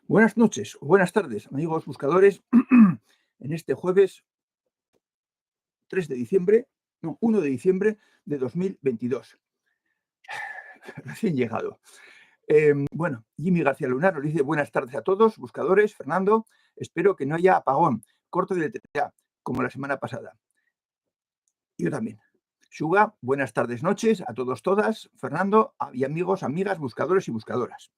Buenas noches, o buenas tardes, amigos buscadores, en este jueves 3 de diciembre, no, 1 de diciembre de 2022. Recién llegado. Bueno, Jimmy García Lunar nos dice buenas tardes a todos, buscadores. Fernando, espero que no haya apagón, corte de electricidad, como la semana pasada. Yo también. Suga, buenas tardes, noches a todos, todas. Fernando y amigos, amigas, buscadores y buscadoras.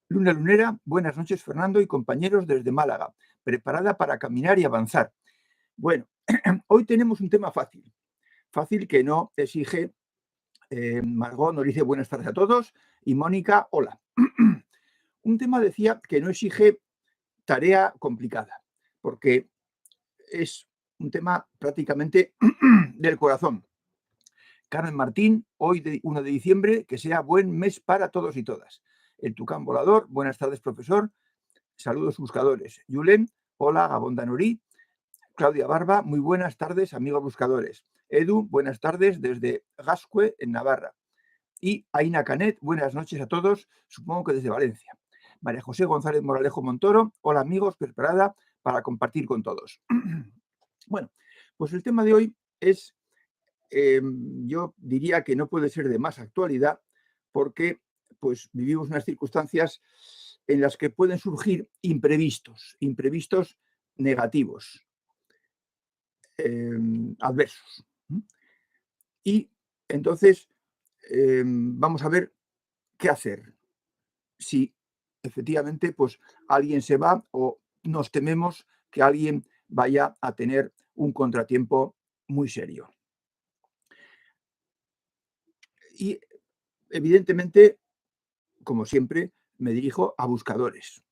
Luna Lunera, buenas noches, Fernando y compañeros desde Málaga, preparada para caminar y avanzar. Bueno, hoy tenemos un tema fácil que no exige. Margot nos dice buenas tardes a todos y Mónica, hola. Un tema, decía, que no exige tarea complicada, porque es un tema prácticamente del corazón. Carmen Martín, hoy 1 de diciembre, que sea buen mes para todos y todas. El Tucán Volador, buenas tardes, profesor. Saludos, buscadores. Yulen, hola, Gabón Danorí. Claudia Barba, muy buenas tardes, amigos buscadores. Edu, buenas tardes desde Gascue, en Navarra. Y Aina Canet, buenas noches a todos, supongo que desde Valencia. María José González Moralejo Montoro, hola amigos, preparada para compartir con todos. Bueno, pues el tema de hoy es, yo diría que no puede ser de más actualidad porque pues vivimos unas circunstancias en las que pueden surgir imprevistos negativos, adversos. Y entonces vamos a ver qué hacer si efectivamente pues alguien se va o nos tememos que alguien vaya a tener un contratiempo muy serio. Y evidentemente, como siempre, me dirijo a buscadores.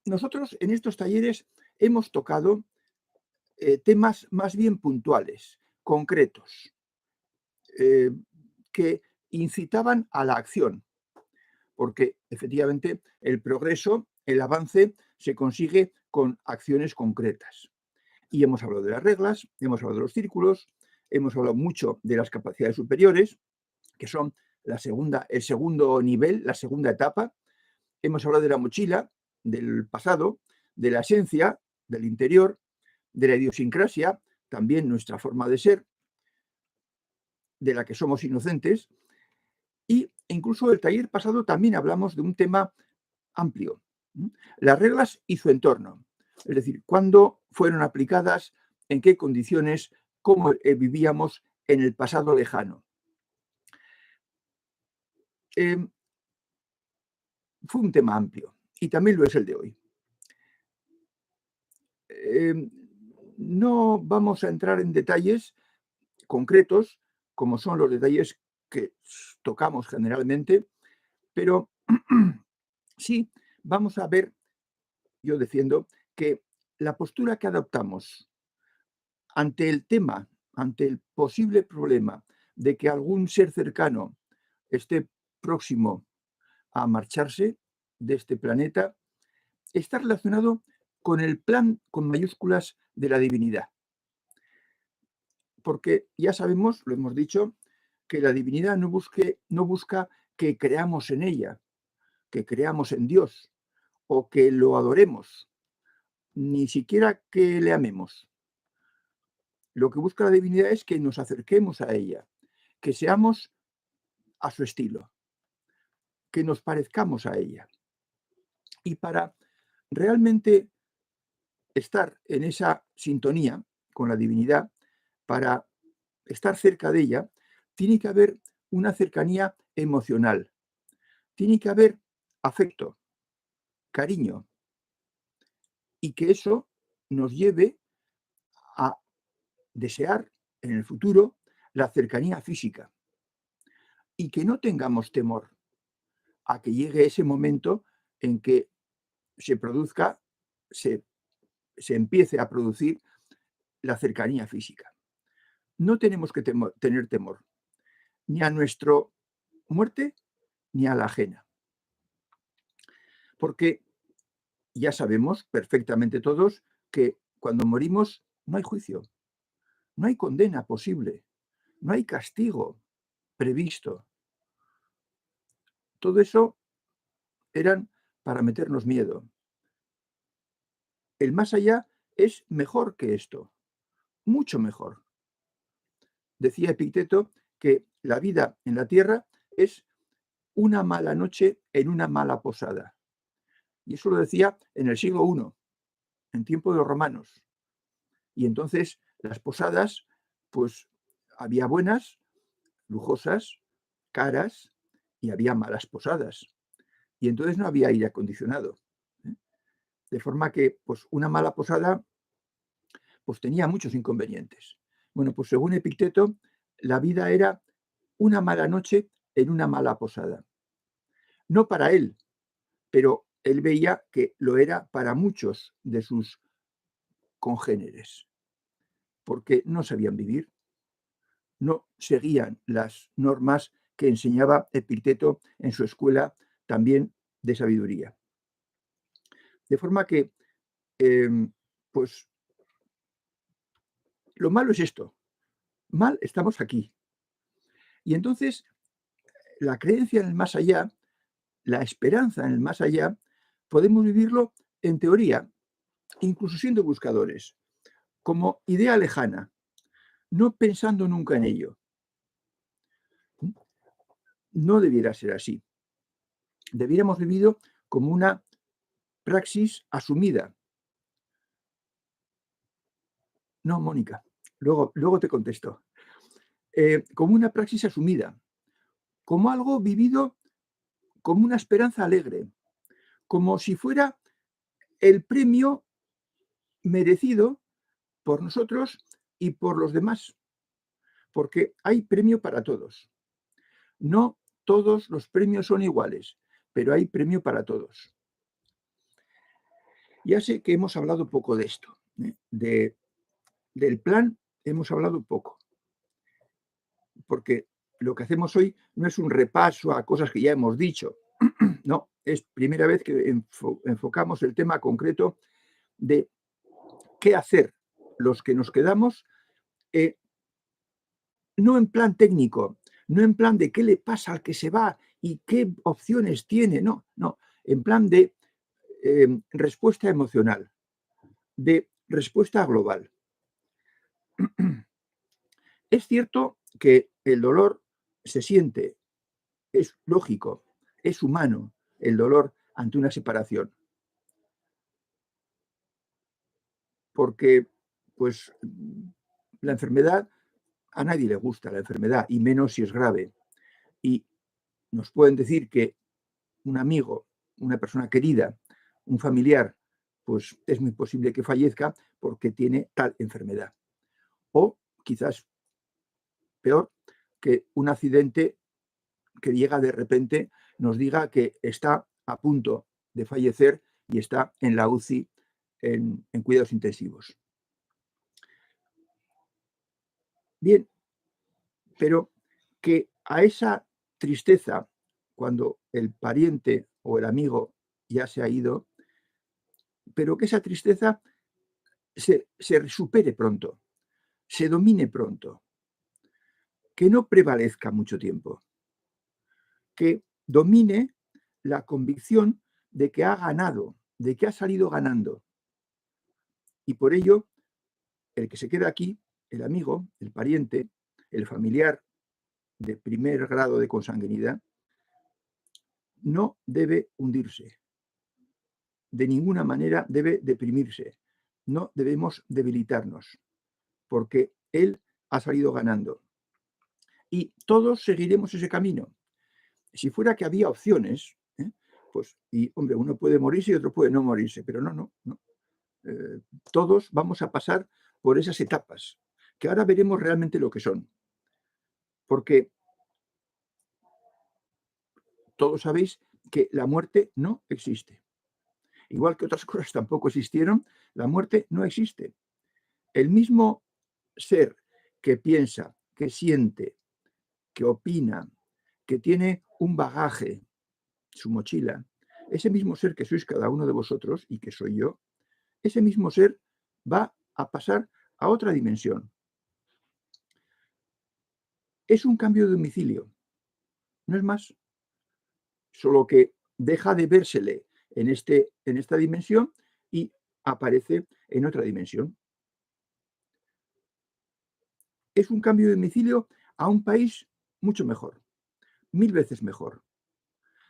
Nosotros en estos talleres hemos tocado temas más bien puntuales, concretos, que incitaban a la acción, porque efectivamente el progreso, el avance, se consigue con acciones concretas. Y hemos hablado de las reglas, hemos hablado de los círculos, hemos hablado mucho de las capacidades superiores, que son el segundo nivel, la segunda etapa. Hemos hablado de la mochila, del pasado, de la esencia, del interior, de la idiosincrasia, también nuestra forma de ser, de la que somos inocentes. Y incluso el taller pasado también hablamos de un tema amplio, las reglas y su entorno. Es decir, cuándo fueron aplicadas, en qué condiciones, cómo vivíamos en el pasado lejano. Fue un tema amplio y también lo es el de hoy. No vamos a entrar en detalles concretos, como son los detalles que tocamos generalmente, pero sí vamos a ver, yo defiendo, que la postura que adoptamos ante el tema, ante el posible problema de que algún ser cercano esté próximo a marcharse de este planeta, está relacionado con el plan con mayúsculas de la divinidad. Porque ya sabemos, lo hemos dicho, que la divinidad no busca que creamos en ella, que creamos en Dios o que lo adoremos, ni siquiera que le amemos. Lo que busca la divinidad es que nos acerquemos a ella, que seamos a su estilo, que nos parezcamos a ella. Y para realmente estar en esa sintonía con la divinidad, para estar cerca de ella, tiene que haber una cercanía emocional, tiene que haber afecto, cariño, y que eso nos lleve a desear en el futuro la cercanía física y que no tengamos temor a que llegue ese momento en que se produzca, se empiece a producir la cercanía física. No tenemos que tener temor ni a nuestra muerte ni a la ajena, porque ya sabemos perfectamente todos que cuando morimos no hay juicio, no hay condena posible, no hay castigo previsto. Todo eso eran para meternos miedo. El más allá es mejor que esto, mucho mejor. Decía Epicteto que la vida en la tierra es una mala noche en una mala posada. Y eso lo decía en el siglo I, en tiempo de los romanos. Y entonces las posadas, pues había buenas, lujosas, caras, y había malas posadas. Y entonces no había aire acondicionado. ¿Eh? De forma que, pues, una mala posada, pues tenía muchos inconvenientes. Bueno, pues según Epicteto, la vida era una mala noche en una mala posada. No para él, pero él veía que lo era para muchos de sus congéneres, porque no sabían vivir, no seguían las normas que enseñaba Epicteto en su escuela también de sabiduría. De forma que, pues, lo malo es esto. Mal estamos aquí. Y entonces, la creencia en el más allá, la esperanza en el más allá, podemos vivirlo en teoría, incluso siendo buscadores, como idea lejana, no pensando nunca en ello. No debiera ser así. Debiéramos vivido como una praxis asumida. No, Mónica, luego te contesto. Como una praxis asumida, como algo vivido como una esperanza alegre, como si fuera el premio merecido por nosotros y por los demás, porque hay premio para todos. No todos los premios son iguales, pero hay premio para todos. Ya sé que hemos hablado poco de esto, del plan hemos hablado poco, porque lo que hacemos hoy no es un repaso a cosas que ya hemos dicho, no, es primera vez que enfocamos el tema concreto de qué hacer los que nos quedamos, no en plan técnico, no en plan de qué le pasa al que se va y qué opciones tiene, no, no, en plan de respuesta emocional, de respuesta global. Es cierto que el dolor se siente, es lógico, es humano el dolor ante una separación, porque pues la enfermedad, a nadie le gusta la enfermedad, y menos si es grave. Y nos pueden decir que un amigo, una persona querida, un familiar, pues es muy posible que fallezca porque tiene tal enfermedad. O quizás peor, que un accidente que llega de repente nos diga que está a punto de fallecer y está en la UCI en cuidados intensivos. Bien, pero que a esa tristeza, cuando el pariente o el amigo ya se ha ido, pero que esa tristeza se supere pronto, se domine pronto, que no prevalezca mucho tiempo, que domine la convicción de que ha ganado, de que ha salido ganando. Y por ello, el que se queda aquí, el amigo, el pariente, el familiar de primer grado de consanguinidad, no debe hundirse. De ninguna manera debe deprimirse. No debemos debilitarnos, porque él ha salido ganando. Y todos seguiremos ese camino. Si fuera que había opciones, pues, y hombre, uno puede morirse y otro puede no morirse, pero no. Todos vamos a pasar por esas etapas, que ahora veremos realmente lo que son. Porque todos sabéis que la muerte no existe. Igual que otras cosas tampoco existieron, la muerte no existe. El mismo ser que piensa, que siente, que opina, que tiene un bagaje, su mochila, ese mismo ser que sois cada uno de vosotros y que soy yo, ese mismo ser va a pasar a otra dimensión. Es un cambio de domicilio, no es más. Solo que deja de vérsele en esta dimensión y aparece en otra dimensión. Es un cambio de domicilio a un país mucho mejor, 1000 veces mejor,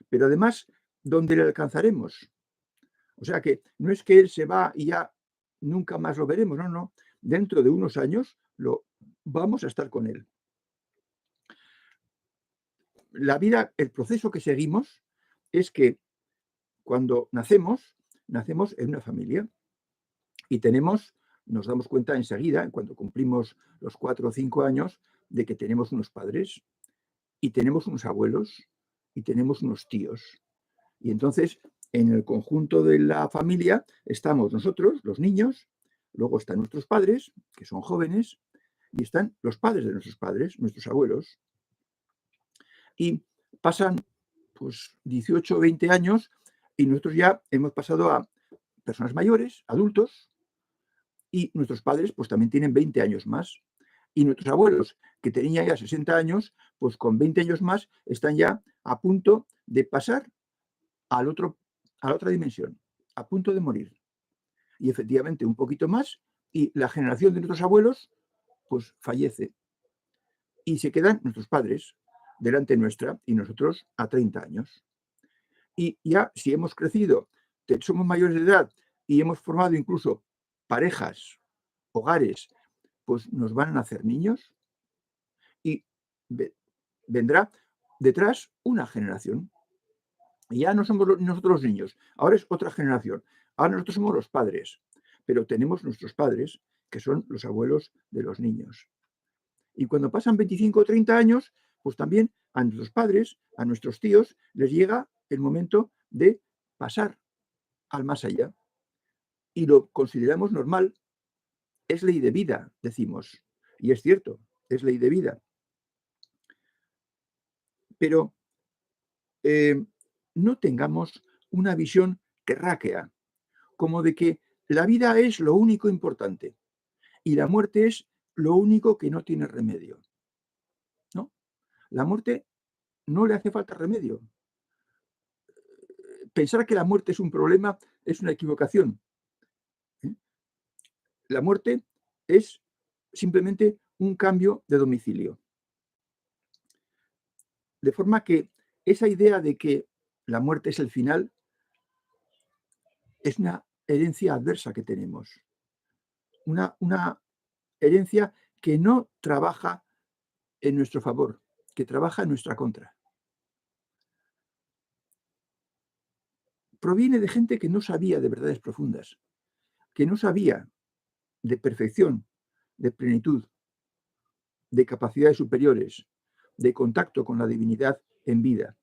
pero además donde le alcanzaremos. O sea que no es que él se va y ya nunca más lo veremos, no, no. Dentro de unos años vamos a estar con él. La vida, el proceso que seguimos es que cuando nacemos en una familia y nos damos cuenta enseguida, cuando cumplimos los 4 o 5 años, de que tenemos unos padres y tenemos unos abuelos y tenemos unos tíos. Y entonces, en el conjunto de la familia estamos nosotros, los niños, luego están nuestros padres, que son jóvenes, y están los padres de nuestros padres, nuestros abuelos. Y pasan pues 18 o 20 años y nosotros ya hemos pasado a personas mayores, adultos, y nuestros padres pues también tienen 20 años más. Y nuestros abuelos, que tenían ya 60 años, pues con 20 años más están ya a punto de pasar a la otra dimensión, a punto de morir. Y efectivamente un poquito más y la generación de nuestros abuelos pues fallece. Y se quedan nuestros padres delante nuestra y nosotros a 30 años. Y ya si hemos crecido, somos mayores de edad y hemos formado incluso parejas, hogares, pues nos van a nacer niños y vendrá detrás una generación. Y ya no somos nosotros los niños, ahora es otra generación. Ahora nosotros somos los padres, pero tenemos nuestros padres, que son los abuelos de los niños. Y cuando pasan 25 o 30 años, pues también a nuestros padres, a nuestros tíos, les llega el momento de pasar al más allá. Y lo consideramos normal. Es ley de vida, decimos. Y es cierto, es ley de vida. Pero no tengamos una visión terráquea, como de que la vida es lo único importante y la muerte es lo único que no tiene remedio. ¿No? La muerte no le hace falta remedio. Pensar que la muerte es un problema es una equivocación. La muerte es simplemente un cambio de domicilio. De forma que esa idea de que la muerte es el final es una herencia adversa que tenemos. Una herencia que no trabaja en nuestro favor, que trabaja en nuestra contra. Proviene de gente que no sabía de verdades profundas, que no sabía de perfección, de plenitud, de capacidades superiores, de contacto con la divinidad en vida.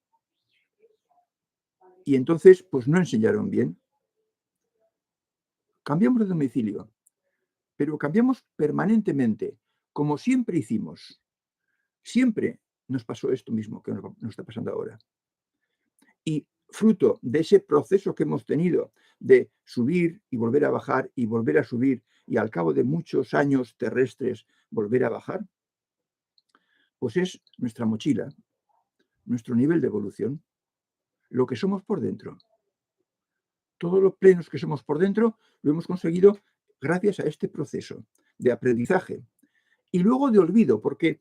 Y entonces, pues no enseñaron bien. Cambiamos de domicilio, pero cambiamos permanentemente, como siempre hicimos. Siempre nos pasó esto mismo que nos está pasando ahora. Y fruto de ese proceso que hemos tenido de subir y volver a bajar y volver a subir y al cabo de muchos años terrestres volver a bajar, pues es nuestra mochila, nuestro nivel de evolución, lo que somos por dentro. Todos los plenos que somos por dentro lo hemos conseguido gracias a este proceso de aprendizaje y luego de olvido, porque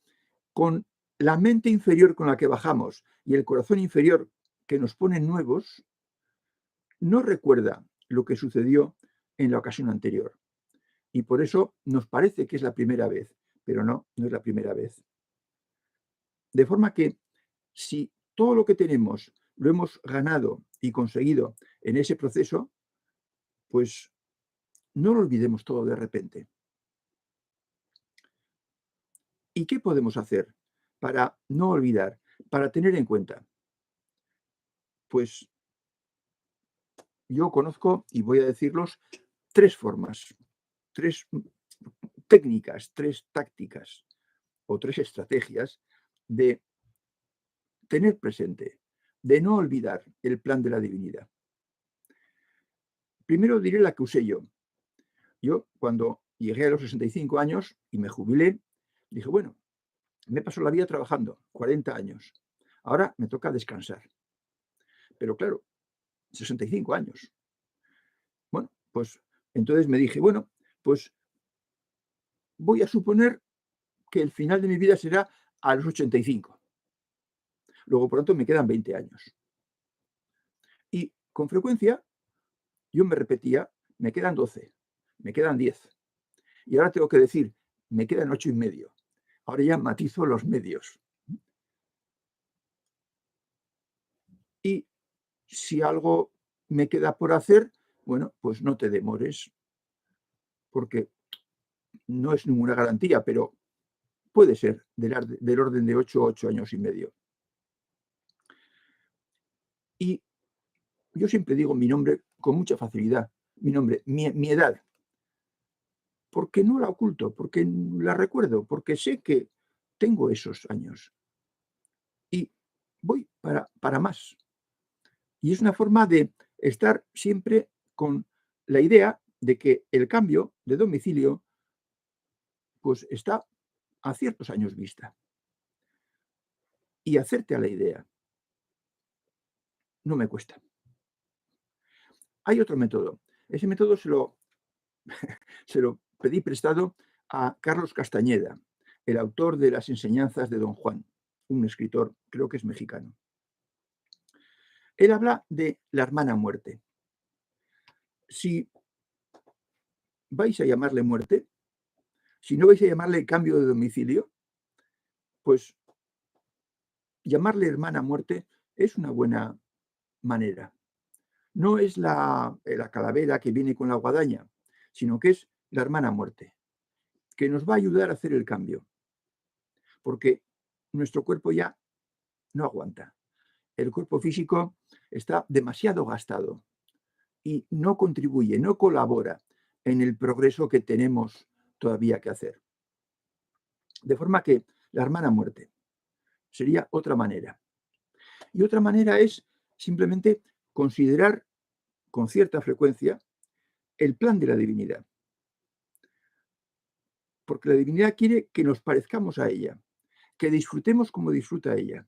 con la mente inferior con la que bajamos y el corazón inferior que nos ponen nuevos, no recuerda lo que sucedió en la ocasión anterior. Y por eso nos parece que es la primera vez, pero no, no es la primera vez. De forma que si todo lo que tenemos lo hemos ganado y conseguido en ese proceso, pues no lo olvidemos todo de repente. ¿Y qué podemos hacer para no olvidar, para tener en cuenta? Pues yo conozco, y voy a decirlos, 3 formas, 3 técnicas, 3 tácticas o 3 estrategias de tener presente, de no olvidar el plan de la divinidad. Primero diré la que usé yo. Yo, cuando llegué a los 65 años y me jubilé, dije, bueno, me paso la vida trabajando, 40 años. Ahora me toca descansar. Pero claro, 65 años. Bueno, pues entonces me dije, bueno, pues voy a suponer que el final de mi vida será a los 85. Luego, por tanto, me quedan 20 años. Y con frecuencia yo me repetía, me quedan 12, me quedan 10. Y ahora tengo que decir, me quedan 8,5. Ahora ya matizo los medios. Y si algo me queda por hacer, bueno, pues no te demores, porque no es ninguna garantía, pero puede ser del orden de 8 años y medio. Y yo siempre digo mi nombre con mucha facilidad, mi nombre, mi edad, porque no la oculto, porque la recuerdo, porque sé que tengo esos años y voy para más. Y es una forma de estar siempre con la idea de que el cambio de domicilio pues está a ciertos años vista. Y hacerte a la idea no me cuesta. Hay otro método. Ese método se lo pedí prestado a Carlos Castañeda, el autor de Las enseñanzas de Don Juan, un escritor, creo que es mexicano. Él habla de la hermana muerte. Si vais a llamarle muerte, si no vais a llamarle cambio de domicilio, pues llamarle hermana muerte es una buena manera. No es la calavera que viene con la guadaña, sino que es la hermana muerte, que nos va a ayudar a hacer el cambio, porque nuestro cuerpo ya no aguanta. El cuerpo físico está demasiado gastado y no contribuye, no colabora en el progreso que tenemos todavía que hacer. De forma que la hermana muerte sería otra manera. Y otra manera es simplemente considerar con cierta frecuencia el plan de la divinidad. Porque la divinidad quiere que nos parezcamos a ella, que disfrutemos como disfruta ella,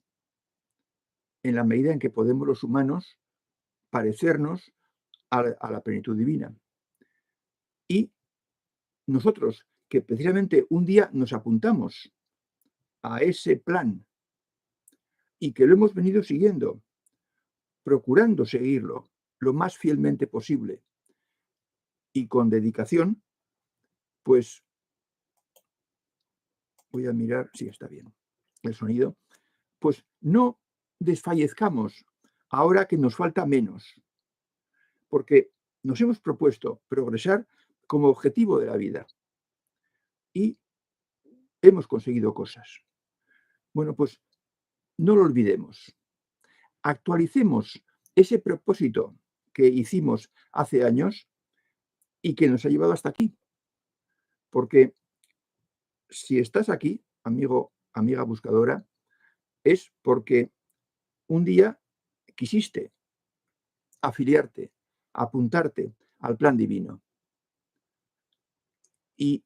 en la medida en que podemos los humanos parecernos a la plenitud divina. Y nosotros, que precisamente un día nos apuntamos a ese plan y que lo hemos venido siguiendo, procurando seguirlo lo más fielmente posible y con dedicación, pues voy a mirar si está bien el sonido, pues no desfallezcamos ahora que nos falta menos, porque nos hemos propuesto progresar como objetivo de la vida y hemos conseguido cosas. Bueno, pues no lo olvidemos. Actualicemos ese propósito que hicimos hace años y que nos ha llevado hasta aquí. Porque si estás aquí, amigo, amiga buscadora, es porque un día quisiste afiliarte, apuntarte al plan divino. Y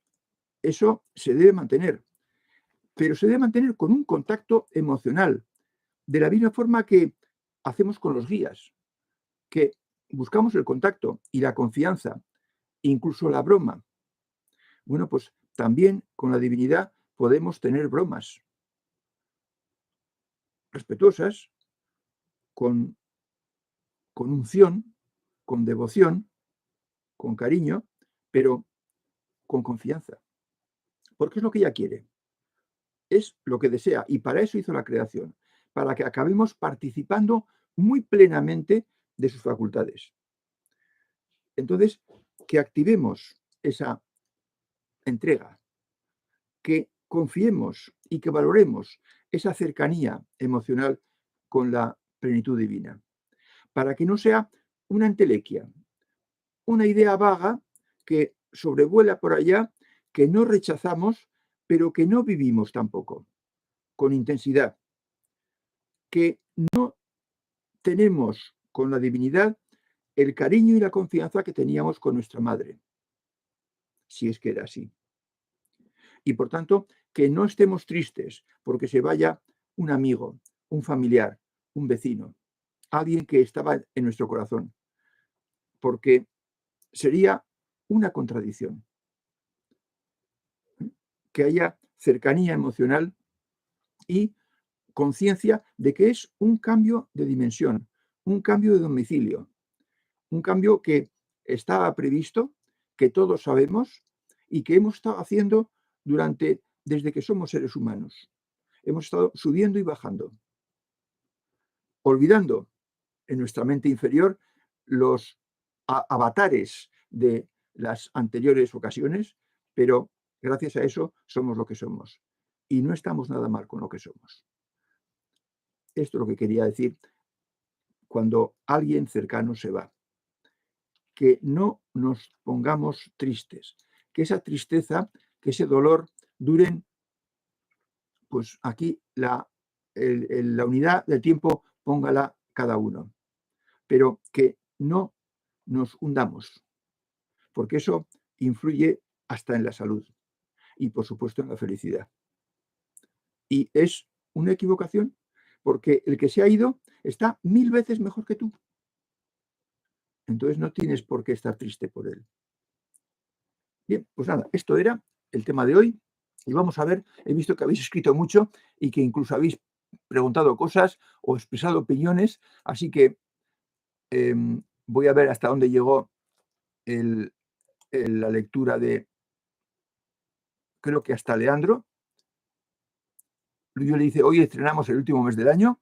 eso se debe mantener, pero se debe mantener con un contacto emocional, de la misma forma que hacemos con los guías, que buscamos el contacto y la confianza, incluso la broma. Bueno, pues también con la divinidad podemos tener bromas respetuosas, con unción, con devoción, con cariño, pero con confianza. Porque es lo que ella quiere, es lo que desea y para eso hizo la creación, para que acabemos participando muy plenamente de sus facultades. Entonces, que activemos esa entrega, que confiemos y que valoremos esa cercanía emocional con la plenitud divina, para que no sea una entelequia, una idea vaga que sobrevuela por allá, que no rechazamos, pero que no vivimos tampoco con intensidad, que no tenemos con la divinidad el cariño y la confianza que teníamos con nuestra madre, si es que era así. Y por tanto, que no estemos tristes porque se vaya un amigo, un familiar, un vecino, alguien que estaba en nuestro corazón. porque sería una contradicción que haya cercanía emocional y conciencia de que es un cambio de dimensión, un cambio de domicilio, un cambio que estaba previsto, que todos sabemos y que hemos estado haciendo desde que somos seres humanos. Hemos estado subiendo y bajando, olvidando en nuestra mente inferior los avatares de las anteriores ocasiones, pero gracias a eso somos lo que somos. Y no estamos nada mal con lo que somos. Esto es lo que quería decir cuando alguien cercano se va. Que no nos pongamos tristes, que esa tristeza, que ese dolor duren, pues aquí la unidad del tiempo póngala cada uno, pero que no nos hundamos, porque eso influye hasta en la salud y por supuesto en la felicidad. Y es una equivocación, porque el que se ha ido está 1000 veces mejor que tú. Entonces no tienes por qué estar triste por él. Bien, pues nada, esto era el tema de hoy. Y vamos a ver, he visto que habéis escrito mucho y que incluso habéis preguntado cosas o expresado opiniones, así que voy a ver hasta dónde llegó la lectura de, creo que hasta Leandro. Yo le dice, hoy estrenamos el último mes del año.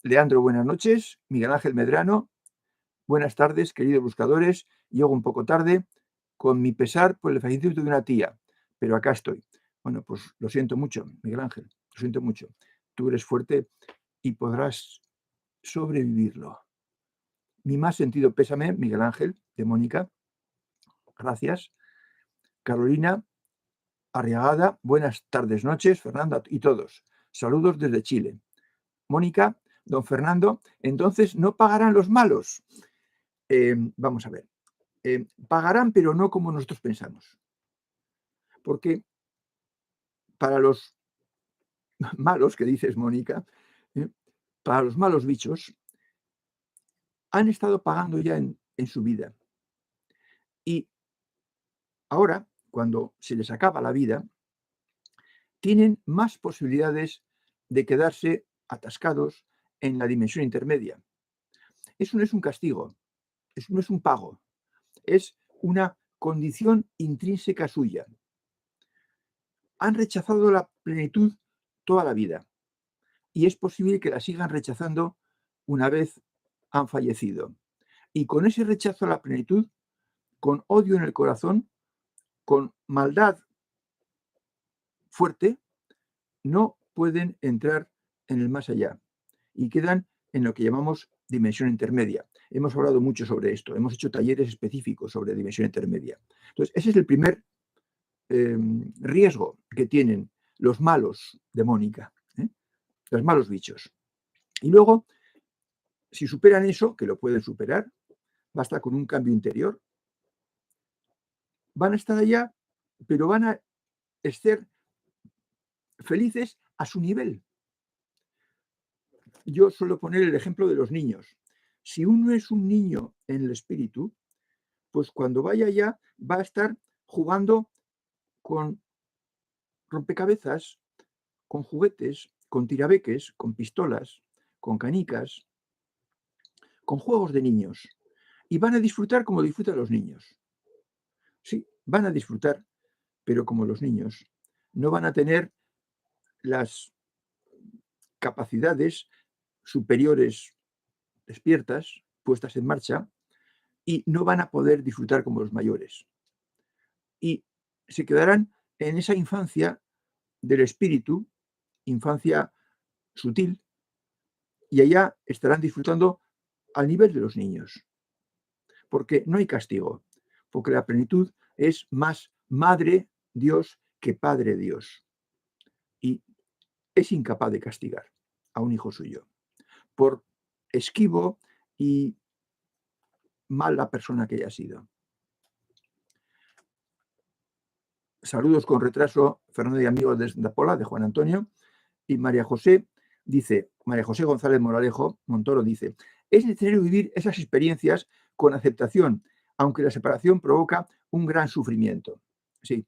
Leandro, buenas noches. Miguel Ángel Medrano, buenas tardes, queridos buscadores. Llego un poco tarde, con mi pesar por el fallecimiento de una tía, pero acá estoy. Bueno, pues lo siento mucho, Miguel Ángel, lo siento mucho. Tú eres fuerte y podrás sobrevivirlo. Mi más sentido pésame, Miguel Ángel, de Mónica. Gracias. Carolina Arriagada, buenas tardes, noches, Fernanda y todos. Saludos desde Chile. Mónica, don Fernando, entonces no pagarán los malos. Vamos a ver. Pagarán, pero no como nosotros pensamos. Porque para los malos, que dices, Mónica, para los malos bichos, han estado pagando ya en su vida. Y ahora, cuando se les acaba la vida, tienen más posibilidades de quedarse atascados en la dimensión intermedia. Eso no es un castigo, eso no es un pago, es una condición intrínseca suya. Han rechazado la plenitud toda la vida y es posible que la sigan rechazando una vez han fallecido. Y con ese rechazo a la plenitud, con odio en el corazón, con maldad fuerte, no pueden entrar en el más allá y quedan en lo que llamamos dimensión intermedia. Hemos hablado mucho sobre esto, hemos hecho talleres específicos sobre dimensión intermedia. Entonces, ese es el primer riesgo que tienen los malos de Mónica, los malos bichos. Y luego, si superan eso, que lo pueden superar, basta con un cambio interior, van a estar allá, pero van a ser felices a su nivel. Yo suelo poner el ejemplo de los niños. Si uno es un niño en el espíritu, pues cuando vaya allá va a estar jugando con rompecabezas, con juguetes, con tirabeques, con pistolas, con canicas, con juegos de niños. Y van a disfrutar como disfrutan los niños. Sí, van a disfrutar, pero como los niños. No van a tener las capacidades superiores despiertas, puestas en marcha, y no van a poder disfrutar como los mayores. Y se quedarán en esa infancia del espíritu, infancia sutil, y allá estarán disfrutando al nivel de los niños. Porque no hay castigo, porque la plenitud es más madre Dios que padre Dios. Y es incapaz de castigar a un hijo suyo, por esquivo y mala persona que haya sido. Saludos con retraso, Fernando y amigos de Santa Pola, de Juan Antonio. Y María José dice, María José González Moralejo, Montoro dice, Es necesario vivir esas experiencias con aceptación, aunque la separación provoca un gran sufrimiento. Sí.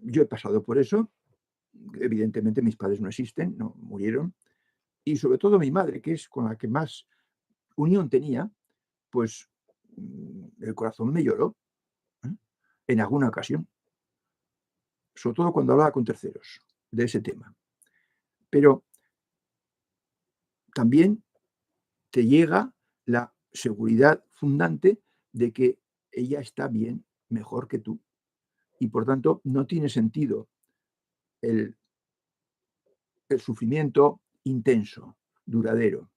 Yo he pasado por eso. Evidentemente mis padres no existen, no murieron. Y sobre todo mi madre, que es con la que más unión tenía, pues el corazón me lloró, ¿eh? En alguna ocasión, sobre todo cuando hablaba con terceros de ese tema. Pero también te llega la seguridad fundante de que ella está bien, mejor que tú. Y por tanto no tiene sentido el sufrimiento intenso, duradero.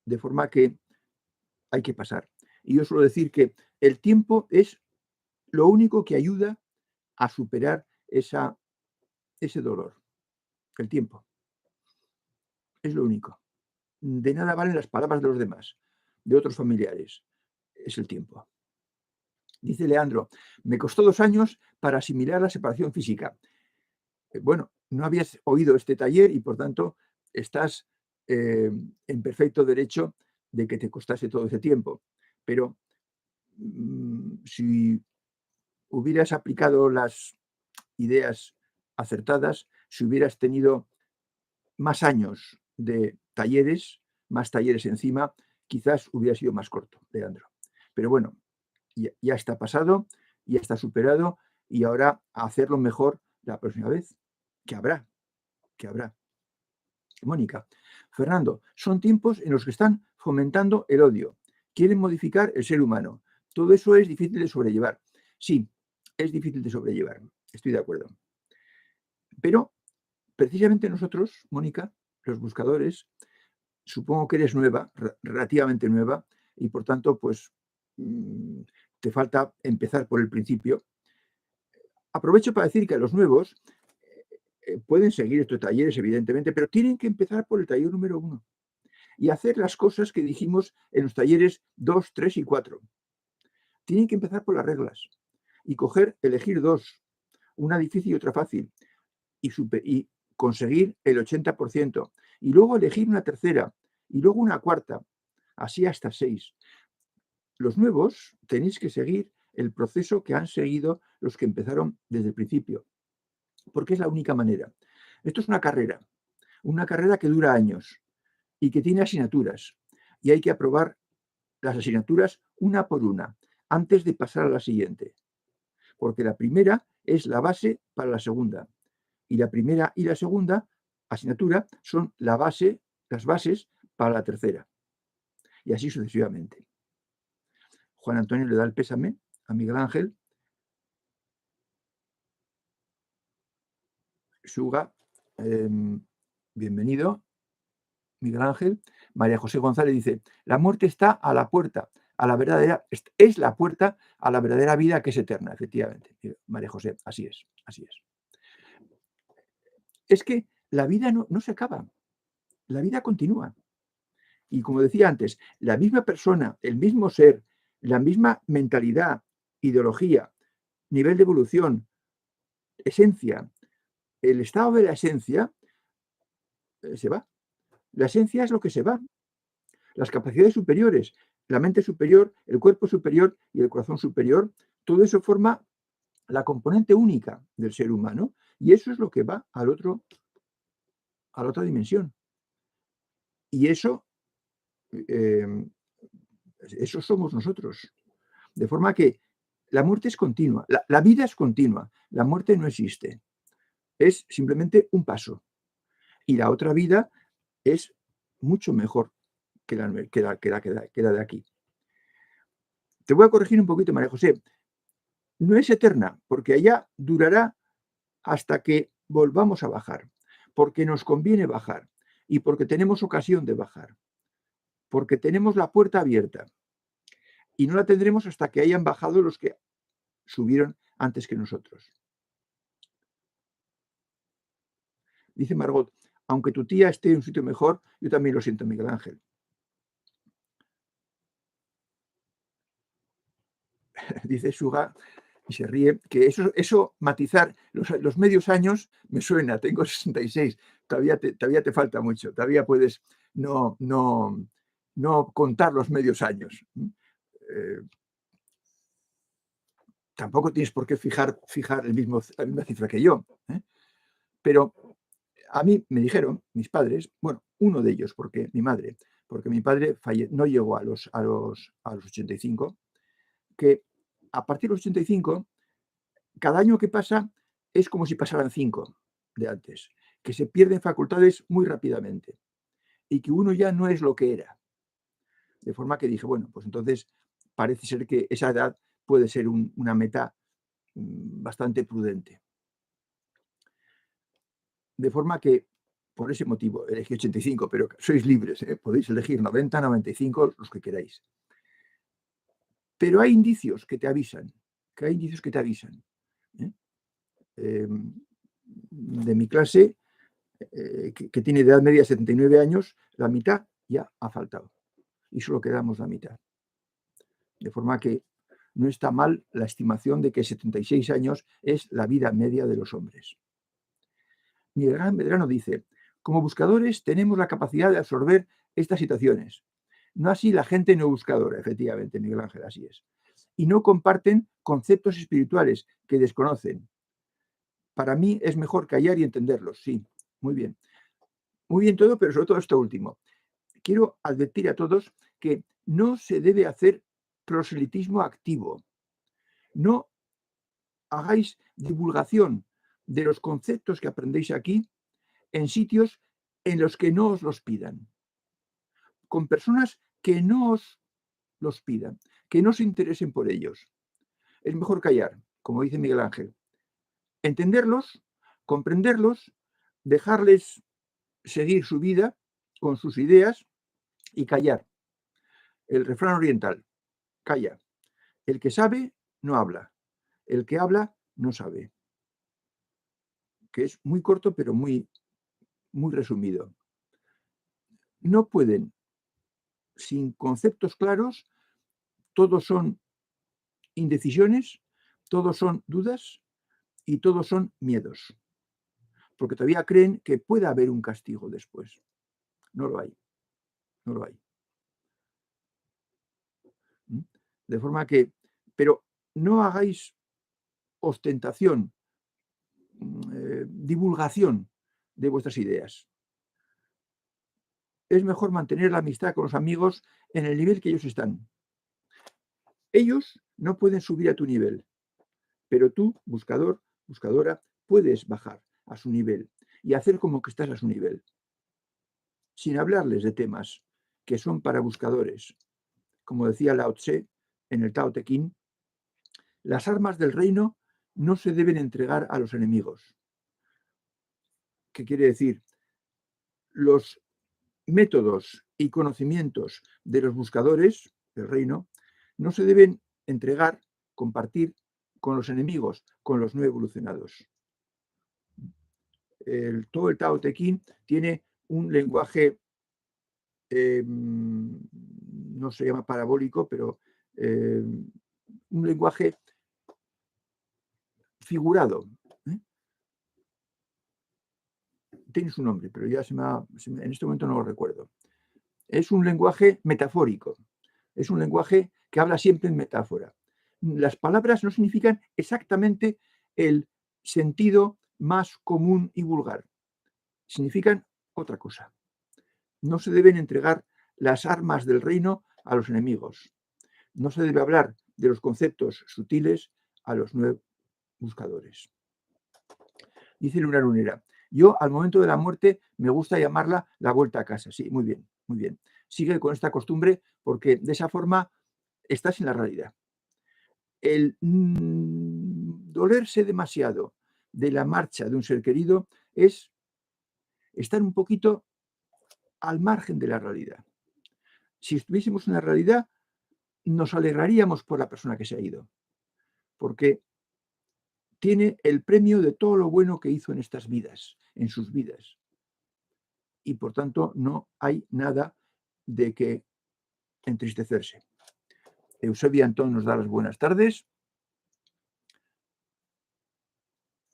De forma que hay que pasar. Y yo suelo decir que el tiempo es lo único que ayuda a superar ese dolor. El tiempo. Es lo único. De nada valen las palabras de los demás, de otros familiares. Es el tiempo. Dice Leandro, me costó 2 años para asimilar la separación física. Bueno, no habías oído este taller y por tanto estás en perfecto derecho de que te costase todo ese tiempo. Pero si hubieras aplicado las ideas acertadas, si hubieras tenido más años de talleres, más talleres encima, quizás hubiera sido más corto, Leandro. Pero bueno, ya está pasado, ya está superado y ahora a hacerlo mejor la próxima vez, que habrá. Mónica, Fernando, son tiempos en los que están fomentando el odio, quieren modificar el ser humano. Todo eso es difícil de sobrellevar. Sí, es difícil de sobrellevar, estoy de acuerdo. Pero precisamente nosotros, Mónica, los buscadores, supongo que eres nueva, relativamente nueva, y por tanto, pues te falta empezar por el principio. Aprovecho para decir que a los nuevos pueden seguir estos talleres, evidentemente, pero tienen que empezar por el taller número 1 y hacer las cosas que dijimos en los talleres 2, 3 y 4. Tienen que empezar por las reglas y elegir 2, una difícil y otra fácil, y conseguir el 80%, y luego elegir una tercera, y luego una cuarta, así hasta 6. Los nuevos tenéis que seguir el proceso que han seguido los que empezaron desde el principio, porque es la única manera. Esto es una carrera que dura años y que tiene asignaturas, y hay que aprobar las asignaturas una por una, antes de pasar a la siguiente, porque la primera es la base para la segunda, y la primera y la segunda asignatura son las bases para la tercera, y así sucesivamente. Juan Antonio le da el pésame a Miguel Ángel. Suga, bienvenido, Miguel Ángel. María José González dice, la muerte está a la puerta, es la puerta a la verdadera vida que es eterna, efectivamente. María José, así es. Es que la vida no se acaba, la vida continúa. Y como decía antes, la misma persona, el mismo ser, la misma mentalidad, ideología, nivel de evolución, esencia, el estado de la esencia se va. La esencia es lo que se va. Las capacidades superiores, la mente superior, el cuerpo superior y el corazón superior, todo eso forma la componente única del ser humano y eso es lo que va a la otra dimensión. Y eso somos nosotros. De forma que la muerte es continua, la vida es continua, la muerte no existe. Es simplemente un paso. Y la otra vida es mucho mejor que la de aquí. Te voy a corregir un poquito, María José. No es eterna, porque allá durará hasta que volvamos a bajar, porque nos conviene bajar y porque tenemos ocasión de bajar, porque tenemos la puerta abierta y no la tendremos hasta que hayan bajado los que subieron antes que nosotros. Dice Margot, aunque tu tía esté en un sitio mejor, yo también lo siento, Miguel Ángel. Dice Suga, y se ríe, que eso matizar los medios años me suena, tengo 66, todavía te falta mucho, todavía puedes no contar los medios años. Eh, Tampoco tienes por qué fijar la misma cifra que yo, ¿eh? Pero a mí me dijeron mis padres, bueno, uno de ellos, porque mi padre no llegó a los 85, que a partir de los 85, cada año que pasa es como si pasaran 5 de antes, que se pierden facultades muy rápidamente y que uno ya no es lo que era. De forma que dije, bueno, pues entonces parece ser que esa edad puede ser una meta bastante prudente. De forma que, por ese motivo, elegí 85, pero sois libres, ¿eh? Podéis elegir 90, 95, los que queráis. Pero hay indicios que te avisan, ¿eh? De mi clase, que tiene de edad media 79 años, la mitad ya ha faltado. Y solo quedamos la mitad. De forma que no está mal la estimación de que 76 años es la vida media de los hombres. Miguel Medrano dice, como buscadores tenemos la capacidad de absorber estas situaciones. No así la gente no buscadora, efectivamente, Miguel Ángel, así es. Y no comparten conceptos espirituales que desconocen. Para mí es mejor callar y entenderlos, sí, muy bien. Muy bien todo, pero sobre todo esto último. Quiero advertir a todos que no se debe hacer proselitismo activo. No hagáis divulgación de los conceptos que aprendéis aquí en sitios en los que no os los pidan, con personas que no os los pidan, que no se interesen por ellos. Es mejor callar, como dice Miguel Ángel, entenderlos, comprenderlos, dejarles seguir su vida con sus ideas y callar. El refrán oriental, calla. El que sabe no habla, el que habla no sabe. Que es muy corto, pero muy resumido. No pueden, sin conceptos claros, todos son indecisiones, todos son dudas y todos son miedos, porque todavía creen que puede haber un castigo después. No lo hay, no lo hay. De forma que, pero no hagáis ostentación, divulgación de vuestras ideas. Es mejor mantener la amistad con los amigos en el nivel que ellos están. Ellos no pueden subir a tu nivel, pero tú, buscador, buscadora, puedes bajar a su nivel y hacer como que estás a su nivel, sin hablarles de temas que son para buscadores. Como decía Lao Tse en el Tao Te Ching, las armas del reino no se deben entregar a los enemigos. ¿Qué quiere decir? Los métodos y conocimientos de los buscadores del reino no se deben entregar, compartir con los enemigos, con los no evolucionados. Todo el Tao Te Ching tiene un lenguaje, no se llama parabólico, pero un lenguaje figurado. Tiene su nombre, pero ya en este momento no lo recuerdo. Es un lenguaje metafórico, es un lenguaje que habla siempre en metáfora. Las palabras no significan exactamente el sentido más común y vulgar, significan otra cosa. No se deben entregar las armas del reino a los enemigos. No se debe hablar de los conceptos sutiles a los nuevos buscadores. Dice Luna Lunera, yo al momento de la muerte me gusta llamarla la vuelta a casa. Sí, muy bien, muy bien. Sigue con esta costumbre porque de esa forma estás en la realidad. El dolerse demasiado de la marcha de un ser querido es estar un poquito al margen de la realidad. Si estuviésemos en la realidad, nos alegraríamos por la persona que se ha ido, porque tiene el premio de todo lo bueno que hizo en estas vidas, en sus vidas. Y por tanto no hay nada de que entristecerse. Eusebia Antón nos da las buenas tardes.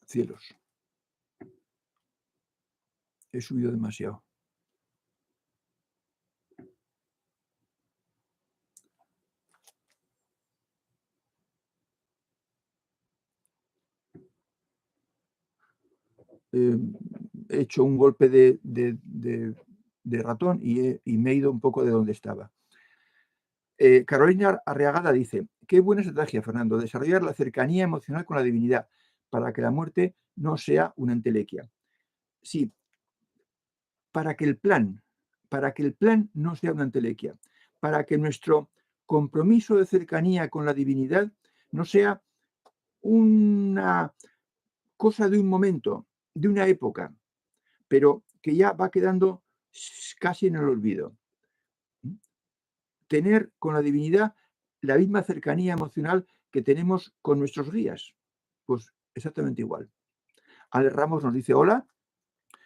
Cielos. He subido demasiado. He hecho un golpe de ratón y me he ido un poco de donde estaba. Carolina Arriagada dice, qué buena estrategia, Fernando, desarrollar la cercanía emocional con la divinidad para que la muerte no sea una entelequia. Sí, para que el plan no sea una entelequia, para que nuestro compromiso de cercanía con la divinidad no sea una cosa de un momento, de una época, pero que ya va quedando casi en el olvido. Tener con la divinidad la misma cercanía emocional que tenemos con nuestros guías. Pues exactamente igual. Ale Ramos nos dice hola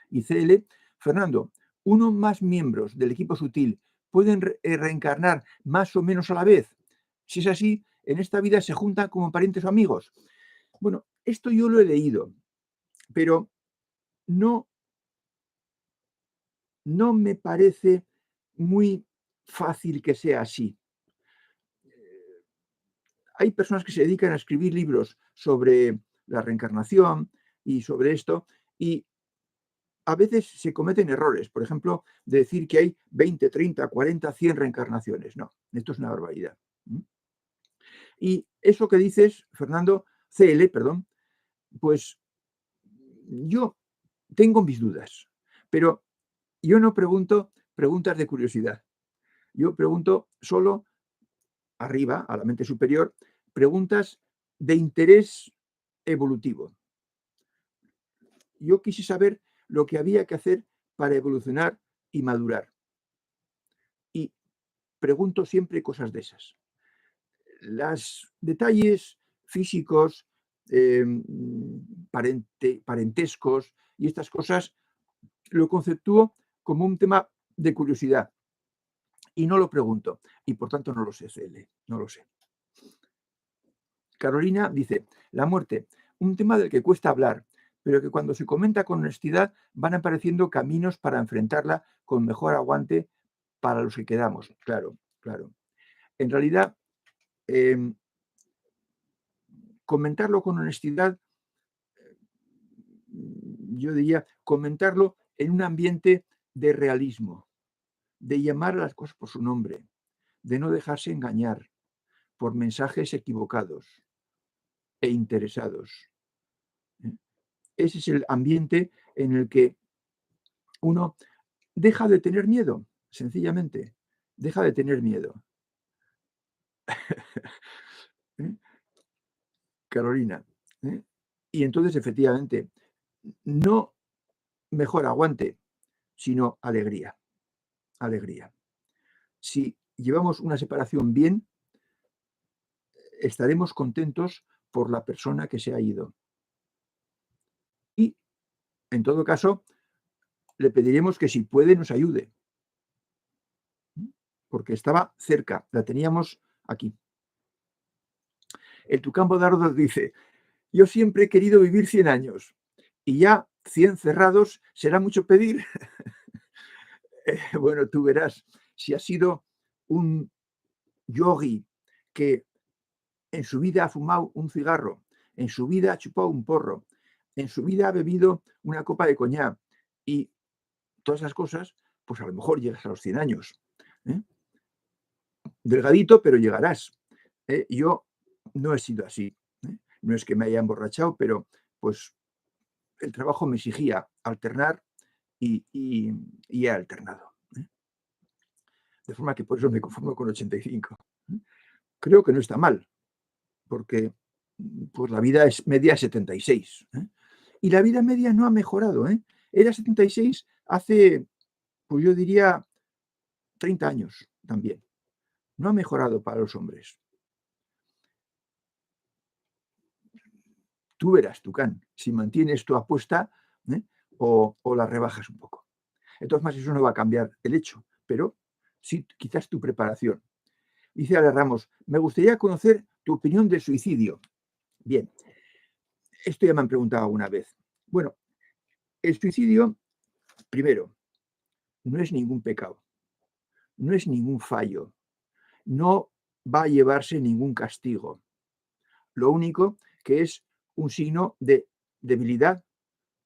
y CL, Fernando, uno más miembros del equipo sutil pueden reencarnar más o menos a la vez. Si es así, en esta vida se juntan como parientes o amigos. Bueno, esto yo lo he leído, pero no me parece muy fácil que sea así. Hay personas que se dedican a escribir libros sobre la reencarnación y sobre esto, y a veces se cometen errores, por ejemplo, de decir que hay 20, 30, 40, 100 reencarnaciones. No, esto es una barbaridad. Y eso que dices, Fernando, CL, perdón, pues yo tengo mis dudas, pero yo no pregunto preguntas de curiosidad. Yo pregunto solo arriba, a la mente superior, preguntas de interés evolutivo. Yo quise saber lo que había que hacer para evolucionar y madurar. Y pregunto siempre cosas de esas. Los detalles físicos, parentescos y estas cosas lo conceptúo como un tema de curiosidad y no lo pregunto. Y por tanto no lo sé, CL, no lo sé. Carolina dice, la muerte, un tema del que cuesta hablar, pero que cuando se comenta con honestidad van apareciendo caminos para enfrentarla con mejor aguante para los que quedamos. Claro, claro. En realidad, comentarlo con honestidad, yo diría, comentarlo en un ambiente de realismo, de llamar a las cosas por su nombre, de no dejarse engañar por mensajes equivocados e interesados. Ese es el ambiente en el que uno deja de tener miedo, sencillamente, deja de tener miedo. ¿Eh? Carolina. ¿Eh? Y entonces, efectivamente, no mejor aguante, sino alegría. Alegría. Si llevamos una separación bien, estaremos contentos por la persona que se ha ido. Y, en todo caso, le pediremos que si puede nos ayude, porque estaba cerca, la teníamos aquí. El Tucán Bodardo dice, yo siempre he querido vivir 100 años y ya 100 cerrados será mucho pedir. Bueno, tú verás, si has sido un yogi que en su vida ha fumado un cigarro, en su vida ha chupado un porro, en su vida ha bebido una copa de coñac y todas esas cosas, pues a lo mejor llegas a los 100 años. Delgadito, pero llegarás. Yo no he sido así. No es que me haya emborrachado, pero pues el trabajo me exigía alternar y he alternado. De forma que por eso me conformo con 85. Creo que no está mal, porque pues la vida es media 76. Y la vida media no ha mejorado. Era 76 hace, pues yo diría, 30 años también. No ha mejorado para los hombres. Tú verás, Tucán, si mantienes tu apuesta o la rebajas un poco. Entonces, más eso no va a cambiar el hecho, pero sí quizás tu preparación. Dice Ale Ramos, me gustaría conocer tu opinión del suicidio. Bien, Esto ya me han preguntado alguna vez. Bueno, el suicidio, primero, no es ningún pecado, no es ningún fallo, no va a llevarse ningún castigo. Lo único que es un signo de debilidad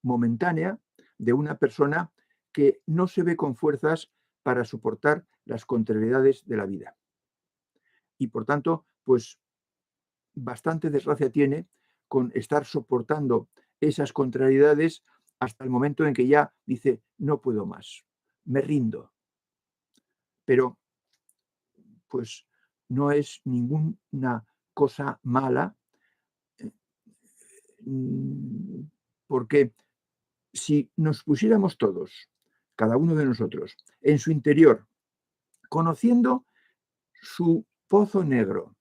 momentánea de una persona que no se ve con fuerzas para soportar las contrariedades de la vida. Y por tanto, pues bastante desgracia tiene con estar soportando esas contrariedades hasta el momento en que ya dice, no puedo más, me rindo. Pero pues no es ninguna cosa mala, porque si nos pusiéramos todos, cada uno de nosotros, en su interior, conociendo su pozo negro,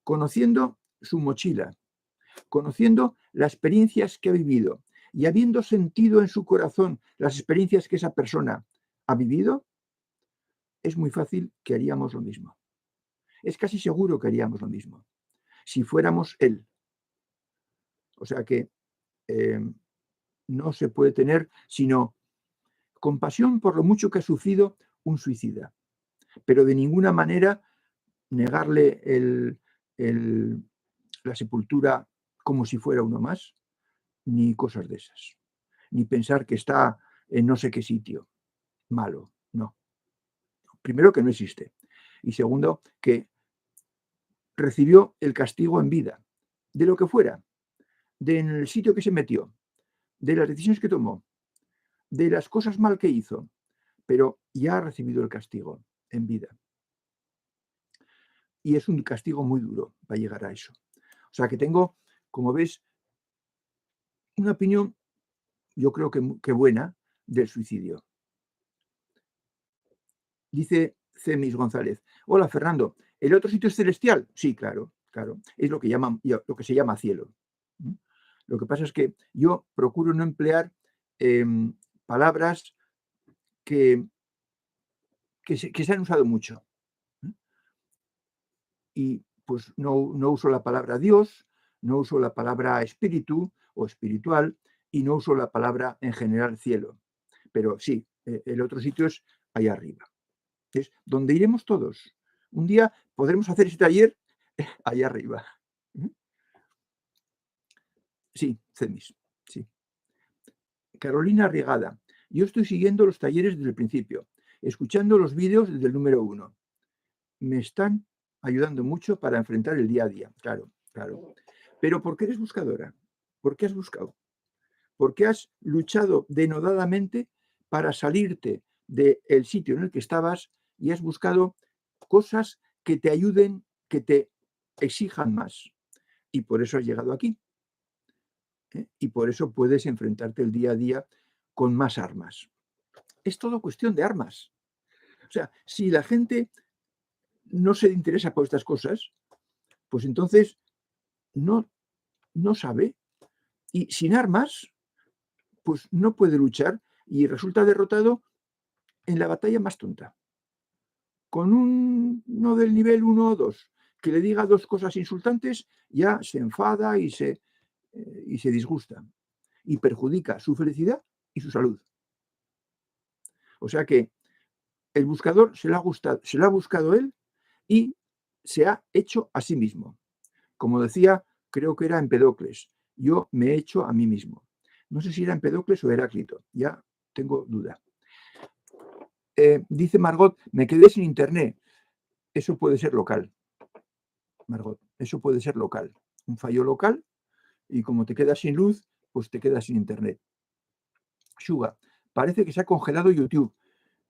conociendo su mochila, conociendo las experiencias que ha vivido y habiendo sentido en su corazón las experiencias que esa persona ha vivido, es muy fácil que haríamos lo mismo. Es casi seguro que haríamos lo mismo, si fuéramos él. O sea que no se puede tener sino compasión por lo mucho que ha sufrido un suicida, pero de ninguna manera negarle la sepultura como si fuera uno más, ni cosas de esas, ni pensar que está en no sé qué sitio malo, no. Primero, que no existe. Y segundo, que recibió el castigo en vida, de lo que fuera, del sitio que se metió, de las decisiones que tomó, de las cosas mal que hizo, pero ya ha recibido el castigo en vida. Y es un castigo muy duro para llegar a eso. O sea que tengo, como ves, una opinión, yo creo que buena, del suicidio. Dice Cemis González: hola Fernando, ¿el otro sitio es celestial? Sí, claro, claro. Es lo que se llama cielo. Lo que pasa es que yo procuro no emplear palabras que se han usado mucho. Y pues no uso la palabra Dios, no uso la palabra espíritu o espiritual y no uso la palabra en general cielo. Pero sí, el otro sitio es allá arriba. Es donde iremos todos. Un día podremos hacer ese taller allá arriba. Sí, CEMIS, sí. Carolina Regada: yo estoy siguiendo los talleres desde el principio, escuchando los vídeos desde el número 1. Me están ayudando mucho para enfrentar el día a día. Claro, claro. Pero ¿por qué eres buscadora? ¿Por qué has buscado? ¿Por qué has luchado denodadamente para salirte del sitio en el que estabas y has buscado cosas que te ayuden, que te exijan más? Y por eso has llegado aquí. Y por eso puedes enfrentarte el día a día con más armas. Es todo cuestión de armas. O sea, si la gente no se interesa por estas cosas, pues entonces no sabe. Y sin armas, pues no puede luchar y resulta derrotado en la batalla más tonta. Con uno del nivel 1 o 2 que le diga 2 cosas insultantes, ya se enfada y se disgusta y perjudica su felicidad y su salud. O sea que el buscador se lo ha buscado él y se ha hecho a sí mismo. Como decía, creo que era Empedocles, yo me he hecho a mí mismo. No sé si era Empedocles o Heráclito, ya tengo duda. Dice Margot: me quedé sin internet. Eso puede ser local, Margot, eso puede ser local. Un fallo local y como te quedas sin luz, pues te quedas sin internet. Shuga: parece que se ha congelado YouTube.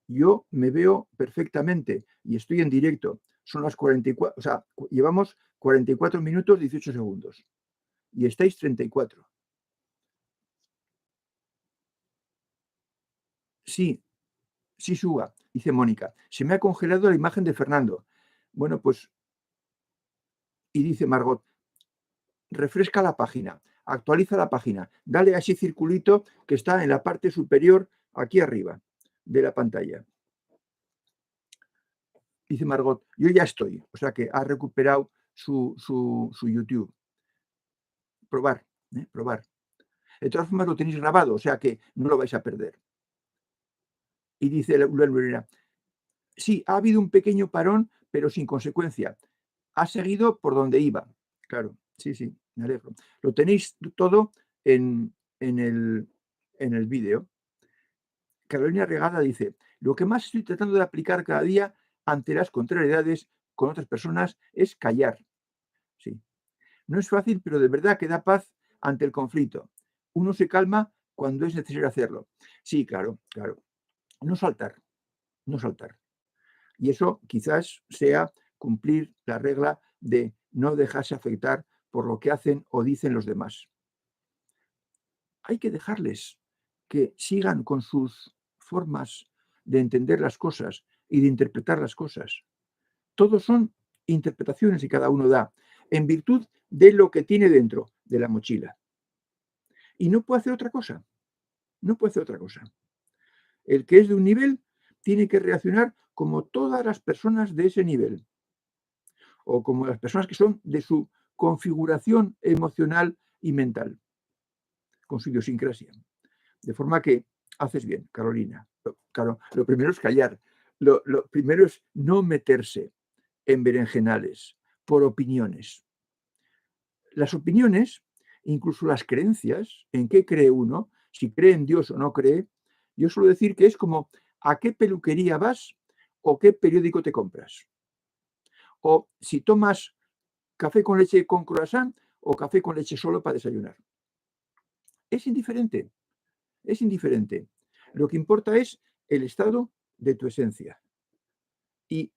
Yo me veo perfectamente y estoy en directo. Son las 44, o sea, llevamos 44 minutos 18 segundos y estáis 34. Sí, sí, Shuga, dice Mónica: se me ha congelado la imagen de Fernando. Bueno, pues, y dice Margot: refresca la página, actualiza la página, dale a ese circulito que está en la parte superior, aquí arriba de la pantalla. Dice Margot: yo ya estoy, o sea que ha recuperado su YouTube. Probar, Probar. De todas formas, lo tenéis grabado, o sea que no lo vais a perder. Y dice la Lorena, sí, ha habido un pequeño parón, pero sin consecuencia. Ha seguido por donde iba. Claro, sí, me alegro. Lo tenéis todo en el vídeo. Carolina Regada dice, lo que más estoy tratando de aplicar cada día ante las contrariedades con otras personas es callar. Sí. No es fácil, pero de verdad que da paz ante el conflicto. Uno se calma cuando es necesario hacerlo. Sí, claro. No saltar. Y eso quizás sea cumplir la regla de no dejarse afectar por lo que hacen o dicen los demás. Hay que dejarles que sigan con sus formas de entender las cosas y de interpretar las cosas. Todos son interpretaciones que cada uno da en virtud de lo que tiene dentro de la mochila. Y no puede hacer otra cosa. El que es de un nivel tiene que reaccionar como todas las personas de ese nivel o como las personas que son de su configuración emocional y mental, con su idiosincrasia. De forma que haces bien, Carolina. Claro, lo primero es callar. Lo primero es no meterse en berenjenales por opiniones. Las opiniones, incluso las creencias, en qué cree uno, si cree en Dios o no cree, yo suelo decir que es como a qué peluquería vas o qué periódico te compras. O si tomas café con leche con croissant o café con leche solo para desayunar. Es indiferente. Lo que importa es el estado de tu esencia. Y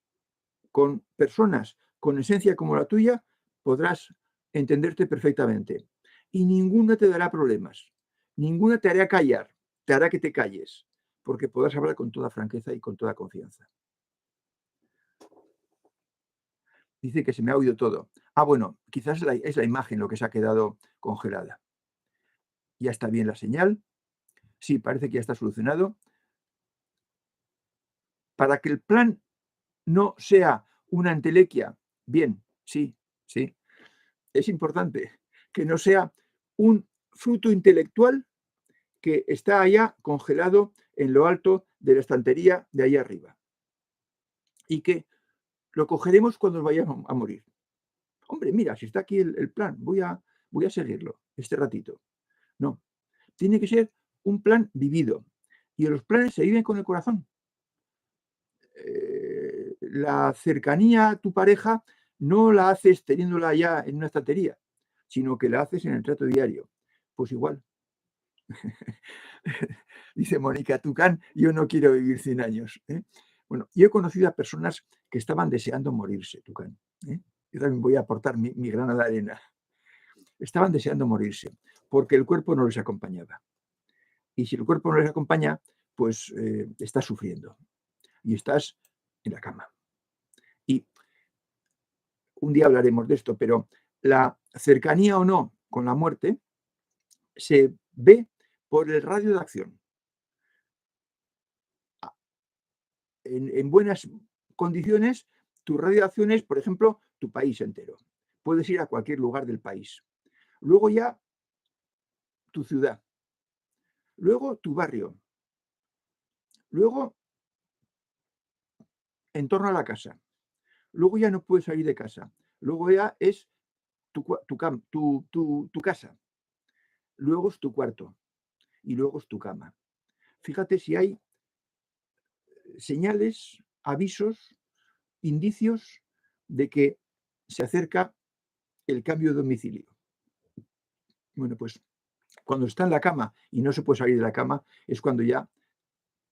con personas con esencia como la tuya podrás entenderte perfectamente. Y ninguna te dará problemas. Ninguna te hará callar. Te hará que te calles. Porque podrás hablar con toda franqueza y con toda confianza. Dice que se me ha oído todo. Bueno, quizás es la imagen lo que se ha quedado congelada. Ya está bien la señal. Sí, parece que ya está solucionado. Para que el plan no sea una entelequia, bien, sí. Es importante que no sea un fruto intelectual que está allá congelado en lo alto de la estantería de ahí arriba. Y que lo cogeremos cuando nos vayamos a morir. Hombre, mira, si está aquí el plan, voy a seguirlo este ratito. No, tiene que ser un plan vivido. Y los planes se viven con el corazón. La cercanía a tu pareja no la haces teniéndola ya en una estantería, sino que la haces en el trato diario. Pues igual. Dice Mónica Tucán, yo no quiero vivir 100 años. Bueno, yo he conocido a personas que estaban deseando morirse, Tucán. Yo también voy a aportar mi grano de arena. Estaban deseando morirse porque el cuerpo no les acompañaba. Y si el cuerpo no les acompaña, pues estás sufriendo y estás en la cama. Y un día hablaremos de esto, pero la cercanía o no con la muerte se ve por el radio de acción. En buenas condiciones, tu radio de acción es, por ejemplo, tu país entero. Puedes ir a cualquier lugar del país. Luego ya tu ciudad. Luego tu barrio. Luego en torno a la casa. Luego ya no puedes salir de casa. Luego ya es tu casa. Luego es tu cuarto. Y luego es tu cama. Fíjate si hay señales, avisos, indicios de que se acerca el cambio de domicilio. Bueno, pues cuando está en la cama y no se puede salir de la cama es cuando ya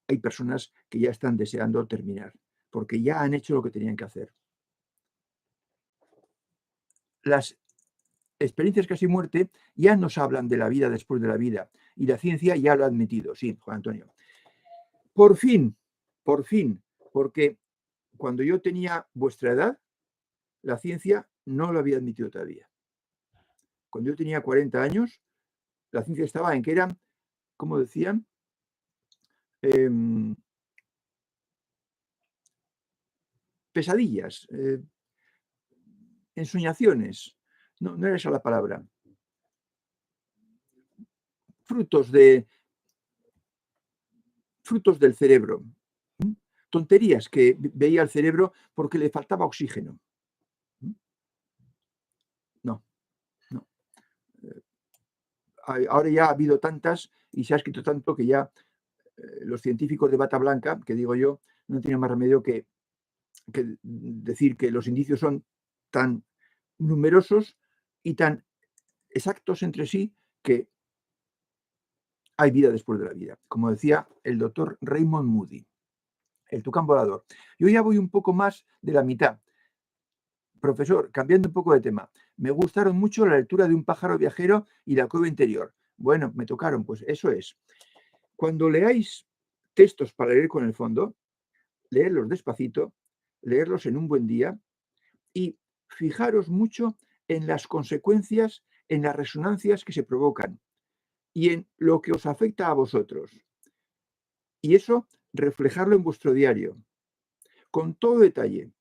hay personas que ya están deseando terminar, porque ya han hecho lo que tenían que hacer. Las experiencias casi muerte ya nos hablan de la vida después de la vida y la ciencia ya lo ha admitido, sí, Juan Antonio. Por fin, porque cuando yo tenía vuestra edad, la ciencia no lo había admitido todavía. Cuando yo tenía 40 años, la ciencia estaba en que eran, ¿cómo decían? Pesadillas, ensoñaciones. No era esa la palabra. frutos del cerebro. Tonterías que veía el cerebro porque le faltaba oxígeno. No, no. Ahora ya ha habido tantas y se ha escrito tanto que ya los científicos de bata blanca, que digo yo, no tienen más remedio que decir que los indicios son tan numerosos y tan exactos entre sí que hay vida después de la vida. Como decía el doctor Raymond Moody, el tucán volador. Yo ya voy un poco más de la mitad. Profesor, cambiando un poco de tema, me gustaron mucho la lectura de Un pájaro viajero y La cueva interior. Bueno, me tocaron, pues eso es. Cuando leáis textos para leer con el fondo, leerlos despacito, leerlos en un buen día y fijaros mucho en las consecuencias, en las resonancias que se provocan y en lo que os afecta a vosotros. Y eso, reflejarlo en vuestro diario, con todo detalle,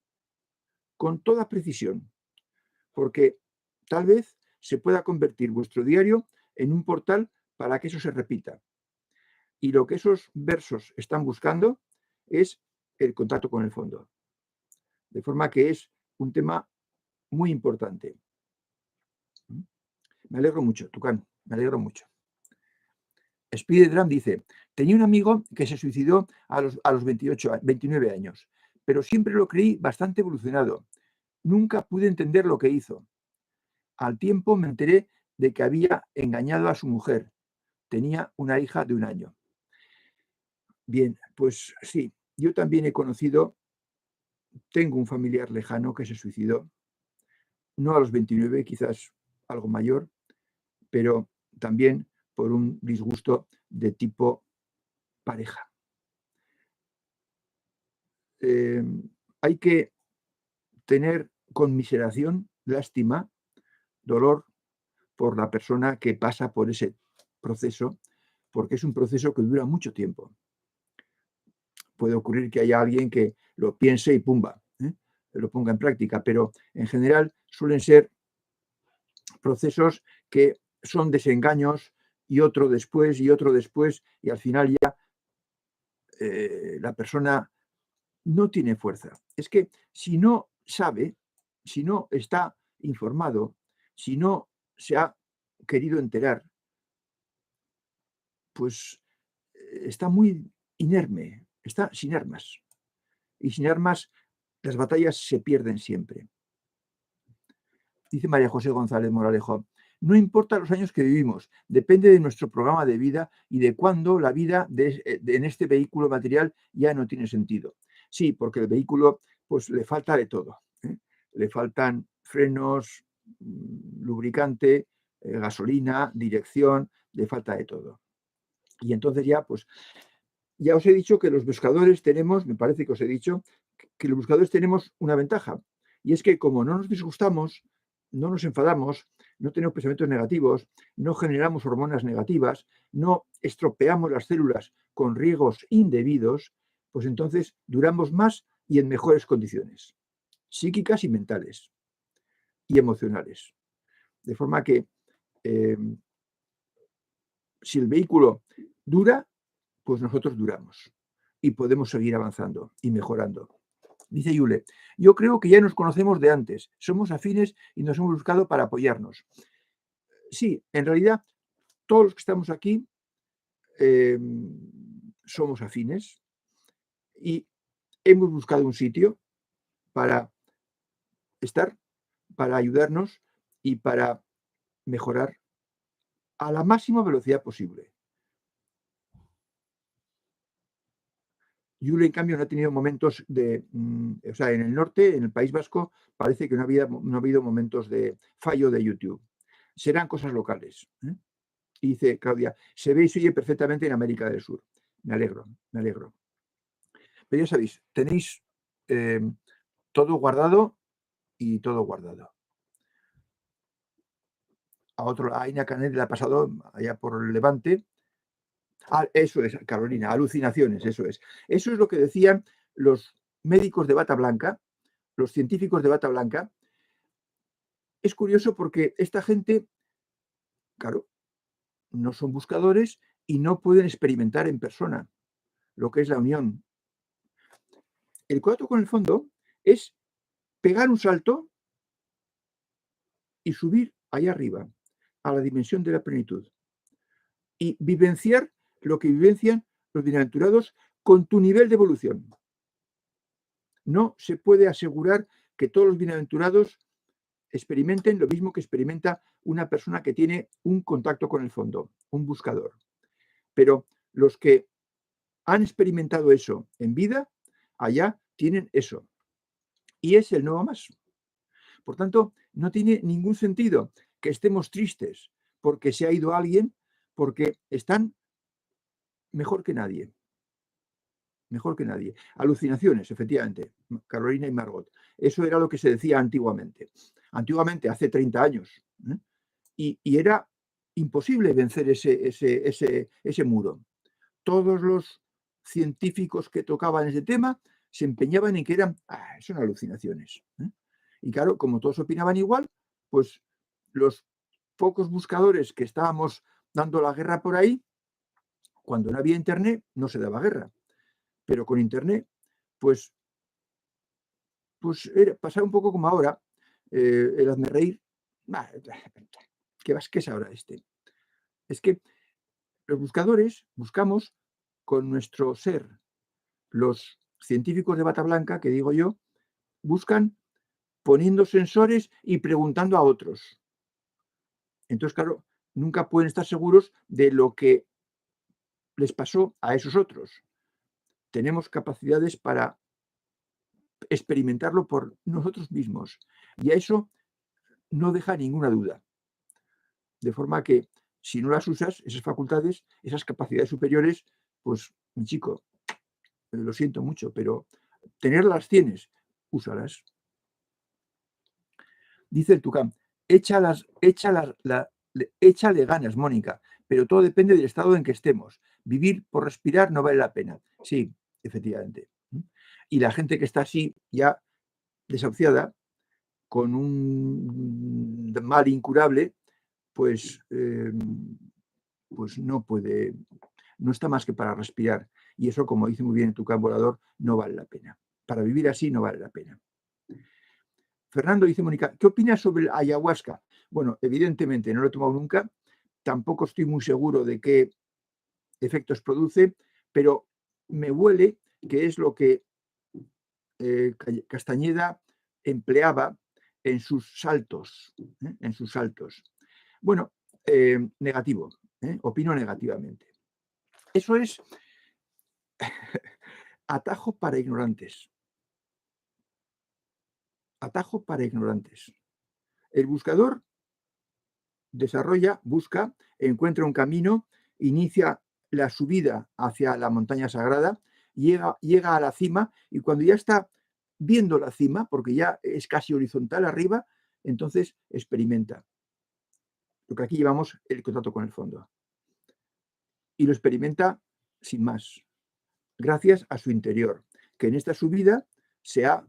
con toda precisión, porque tal vez se pueda convertir vuestro diario en un portal para que eso se repita. Y lo que esos versos están buscando es el contacto con el fondo. De forma que es un tema muy importante. Me alegro mucho, Tucán, me alegro mucho. Spider-Dram dice, tenía un amigo que se suicidó a los 29 años, pero siempre lo creí bastante evolucionado. Nunca pude entender lo que hizo. Al tiempo me enteré de que había engañado a su mujer. Tenía una hija de 1 año. Bien, pues sí, yo también tengo un familiar lejano que se suicidó, no a los 29, quizás algo mayor, pero también por un disgusto de tipo pareja. Hay que tener conmiseración, lástima, dolor por la persona que pasa por ese proceso, porque es un proceso que dura mucho tiempo. Puede ocurrir que haya alguien que lo piense y pumba, lo ponga en práctica, pero en general suelen ser procesos que son desengaños y otro después y al final ya la persona no tiene fuerza. Es que si no sabe, si no está informado, si no se ha querido enterar, pues está muy inerme, está sin armas. Y sin armas las batallas se pierden siempre. Dice María José González Moralejo, no importa los años que vivimos, depende de nuestro programa de vida y de cuándo la vida en este vehículo material ya no tiene sentido. Sí, porque el vehículo pues le falta de todo. Le faltan frenos, lubricante, gasolina, dirección, le falta de todo. Y entonces ya, pues, ya os he dicho que los buscadores tenemos, me parece que os he dicho, que los buscadores tenemos una ventaja. Y es que como no nos disgustamos, no nos enfadamos, no tenemos pensamientos negativos, no generamos hormonas negativas, no estropeamos las células con riegos indebidos, pues entonces duramos más y en mejores condiciones, psíquicas y mentales y emocionales. De forma que si el vehículo dura, pues nosotros duramos y podemos seguir avanzando y mejorando. Dice Yule, yo creo que ya nos conocemos de antes, somos afines y nos hemos buscado para apoyarnos. Sí, en realidad, todos los que estamos aquí somos afines y hemos buscado un sitio para estar, para ayudarnos y para mejorar a la máxima velocidad posible. Yule, en cambio, no ha tenido momentos o sea, en el norte, en el País Vasco, parece que no ha habido momentos de fallo de YouTube. Serán cosas locales. Y dice Claudia, se ve y se oye perfectamente en América del Sur. Me alegro, me alegro. Pero ya sabéis, tenéis todo guardado y todo guardado. A Aina Canet le ha pasado allá por el Levante. Eso es, Carolina, alucinaciones, eso es. Eso es lo que decían los médicos de bata blanca, los científicos de bata blanca. Es curioso porque esta gente, claro, no son buscadores y no pueden experimentar en persona lo que es la unión. El contacto con el fondo es pegar un salto y subir allá arriba, a la dimensión de la plenitud, y vivenciar lo que vivencian los bienaventurados con tu nivel de evolución. No se puede asegurar que todos los bienaventurados experimenten lo mismo que experimenta una persona que tiene un contacto con el fondo, un buscador. Pero los que han experimentado eso en vida, allá tienen eso. Y es el no más. Por tanto, no tiene ningún sentido que estemos tristes porque se ha ido alguien, porque están mejor que nadie. Mejor que nadie. Alucinaciones, efectivamente, Carolina y Margot. Eso era lo que se decía antiguamente. Antiguamente, hace 30 años. ¿eh? Y era imposible vencer ese muro. Todos los científicos que tocaban ese tema se empeñaban en que son alucinaciones. Y claro, como todos opinaban igual, pues los pocos buscadores que estábamos dando la guerra por ahí, cuando no había internet, no se daba guerra. Pero con internet, pues pasaba un poco como ahora, el hazme reír. ¿Qué es ahora este? Es que los buscadores buscamos con nuestro ser. Los científicos de bata blanca, que digo yo, buscan poniendo sensores y preguntando a otros. Entonces, claro, nunca pueden estar seguros de lo que les pasó a esos otros. Tenemos capacidades para experimentarlo por nosotros mismos. Y a eso no deja ninguna duda. De forma que si no las usas, esas facultades, esas capacidades superiores, pues, mi chico, lo siento mucho, pero tenerlas tienes, úsalas. Dice el Tucán, échale ganas, Mónica, pero todo depende del estado en que estemos. Vivir por respirar no vale la pena. Sí, efectivamente. Y la gente que está así, ya desahuciada, con un mal incurable, pues no puede, no está más que para respirar. Y eso, como dice muy bien el Tucán Volador, no vale la pena. Para vivir así no vale la pena. Fernando, dice Mónica, ¿qué opinas sobre el ayahuasca? Bueno, evidentemente no lo he tomado nunca, tampoco estoy muy seguro de qué efectos produce, pero me huele que es lo que Castañeda empleaba en sus saltos. En sus saltos. Bueno, negativo, opino negativamente. Eso es atajo para ignorantes. Atajo para ignorantes. El buscador desarrolla, busca, encuentra un camino, inicia la subida hacia la montaña sagrada, llega a la cima y cuando ya está viendo la cima, porque ya es casi horizontal arriba, entonces experimenta. Lo que aquí llevamos el contacto con el fondo. Y lo experimenta sin más, gracias a su interior, que en esta subida se ha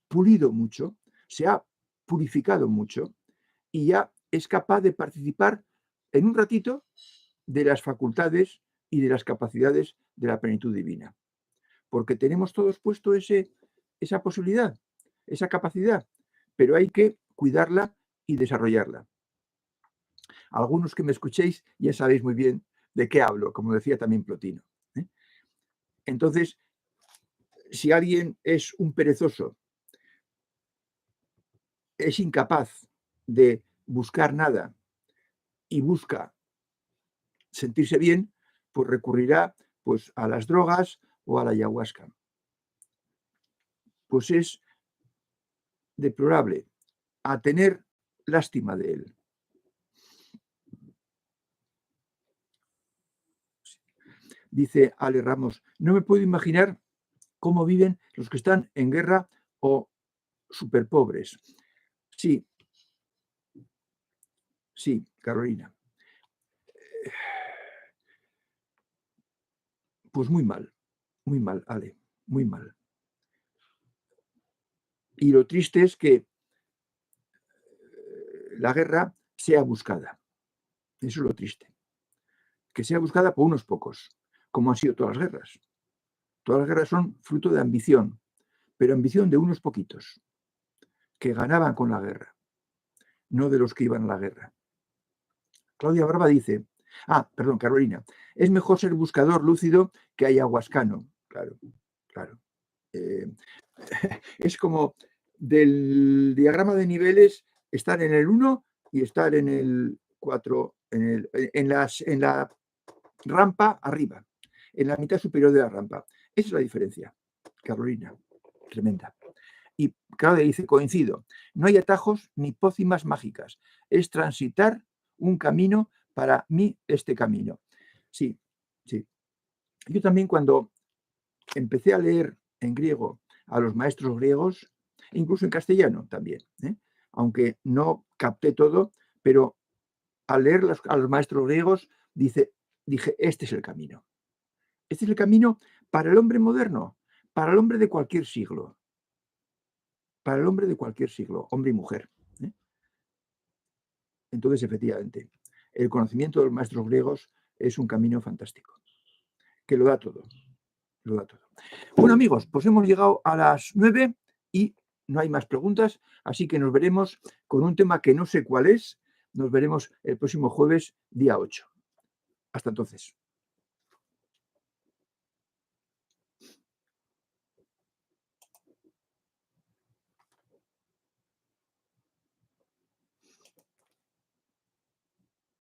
pulido mucho, se ha purificado mucho y ya es capaz de participar en un ratito de las facultades y de las capacidades de la plenitud divina. Porque tenemos todos puesto esa posibilidad, esa capacidad, pero hay que cuidarla y desarrollarla. Algunos que me escuchéis ya sabéis muy bien de qué hablo, como decía también Plotino. Entonces, si alguien es un perezoso, es incapaz de buscar nada y busca sentirse bien, pues recurrirá pues, a las drogas o a la ayahuasca. Pues es deplorable, a tener lástima de él. Dice Ale Ramos, no me puedo imaginar cómo viven los que están en guerra o súper pobres. Sí, Carolina. Pues muy mal, Ale, muy mal. Y lo triste es que la guerra sea buscada. Eso es lo triste. Que sea buscada por unos pocos, como han sido todas las guerras. Todas las guerras son fruto de ambición, pero ambición de unos poquitos, que ganaban con la guerra, no de los que iban a la guerra. Claudia Brava dice, perdón, Carolina, es mejor ser buscador lúcido que ayahuascano. Claro, claro. Es como del diagrama de niveles estar en el 1 y estar en el 4, en la rampa arriba, en la mitad superior de la rampa. Esa es la diferencia, Carolina, tremenda. Y Claudia dice, coincido, no hay atajos ni pócimas mágicas, es transitar un camino, para mí este camino. Sí, sí. Yo también cuando empecé a leer en griego a los maestros griegos, incluso en castellano también, aunque no capté todo, pero al leer a los maestros griegos dije, este es el camino. Este es el camino para el hombre moderno, para el hombre de cualquier siglo. Para el hombre de cualquier siglo, hombre y mujer. Entonces, efectivamente, el conocimiento de los maestros griegos es un camino fantástico, que lo da todo. Lo da todo. Bueno, amigos, pues hemos llegado a las 9 y no hay más preguntas, así que nos veremos con un tema que no sé cuál es. Nos veremos el próximo jueves, día 8. Hasta entonces.